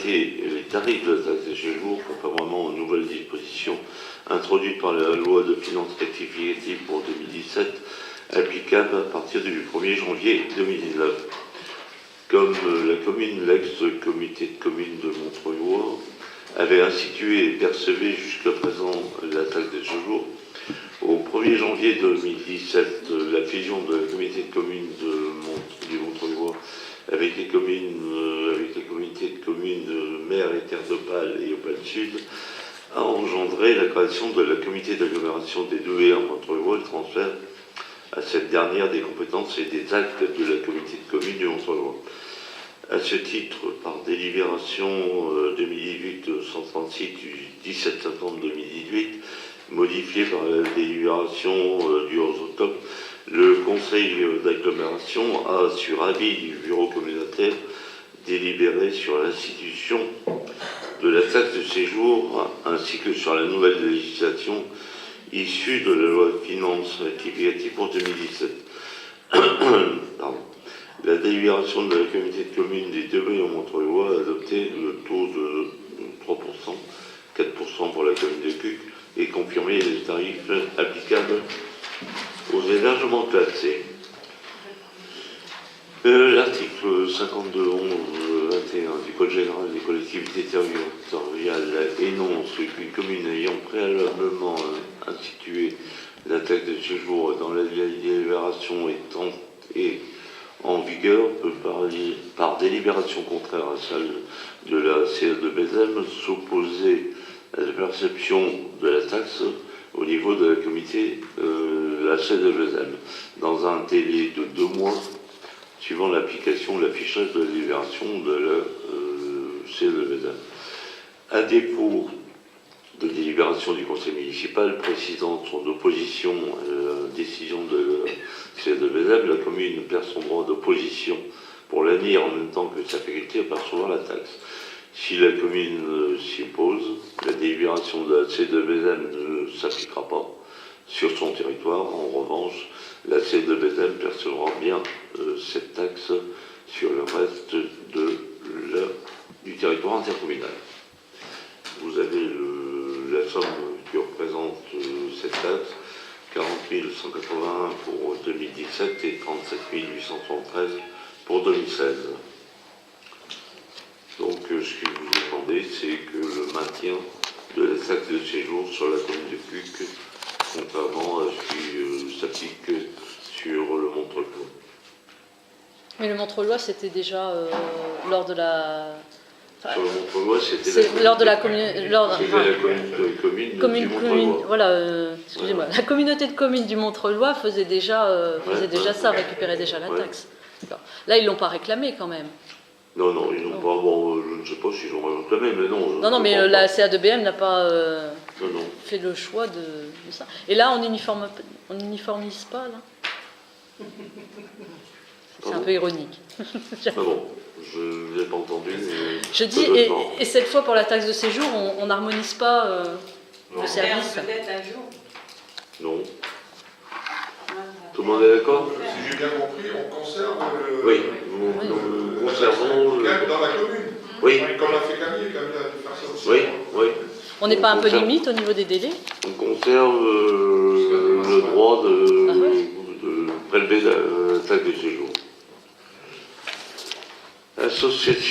arrêter les tarifs de la taxe de séjour conformément aux nouvelles dispositions introduites par la loi de finances rectificative pour 2017, applicable à partir du 1er janvier 2019. Comme la commune, l'ex-comité de communes de Montreuil avait institué et percevait jusqu'à présent la taxe de séjour, au 1er janvier 2017, la fusion de la communauté de communes du Montreuil avec les communautés de communes de Mer et Terre d'Opale et Opale Sud a engendré la création de la communauté d'agglomération des deux haies en Montreuil et le transfert à cette dernière des compétences et des actes de la communauté de communes du Montreuil. À ce titre, par délibération 2018-136 du 17 septembre 2018, modifiée par la délibération du 11 octobre, le conseil d'agglomération a, sur avis du bureau communautaire, délibéré sur l'institution de la taxe de séjour ainsi que sur la nouvelle législation issue de la loi de finances rectificative pour 2017. La délibération de la communauté de communes des deux haies en Montreuil a adopté le taux de 3%, 4% pour la commune de Cuques et confirmé les tarifs applicables aux hébergements classés. L'article 52.11.21 du Code général des collectivités territoriales énonce qu'une commune ayant préalablement institué la taxe de séjour dans la délibération étant en vigueur peut, par délibération contraire à celle de la CE de Bézem, s'opposer à la perception de la taxe au niveau de la comité la CE de Bézem, dans un délai de 2 mois suivant l'application de l'affichage de la délibération de la CE de Bézem. À défaut de délibération du conseil municipal précisant son opposition à la décision de la CE de Bézem, la commune perd son droit d'opposition pour l'avenir en même temps que sa faculté à percevoir la taxe. Si la commune s'y oppose, la délibération de la CE de Bézem ne s'appliquera pas sur son territoire. En revanche, la CE de Bézem percevra bien cette taxe sur le reste du territoire intercommunal. Vous avez la somme qui représente cette taxe, 40 181 pour 2017 et 37 873 pour 2016. Donc ce que vous demandez, c'est que le maintien de la taxe de séjour sur la commune de Cuques, contrairement à ce qui s'applique sur le Montreuil. Mais le Montreuil, c'était déjà lors de la... Sur le Montreuil, c'était lors de la commune voilà, excusez-moi. La communauté de communes du Montreuil faisait déjà ça, récupérait déjà la taxe. Là, ils l'ont pas réclamé quand même. Non, ils n'ont pas. Bon, je ne sais pas s'ils ont réclamé, mais non. Non, mais la CA2BM n'a pas fait le choix de ça. Et là, on n'uniformise pas, là. C'est un peu ironique. Bon, je ne l'ai pas entendu. Je dis, et cette fois pour la taxe de séjour, on n'harmonise pas le service. Peut-être un jour. Non. Tout le monde est d'accord? Si j'ai bien compris, on conserve oui, nous conservons dans la commune. Oui. Comme l'a fait Camille a dû faire ça aussi. Oui. On n'est pas un peu limite au niveau des délais? On conserve le droit de prélever la taxe de séjour. Association.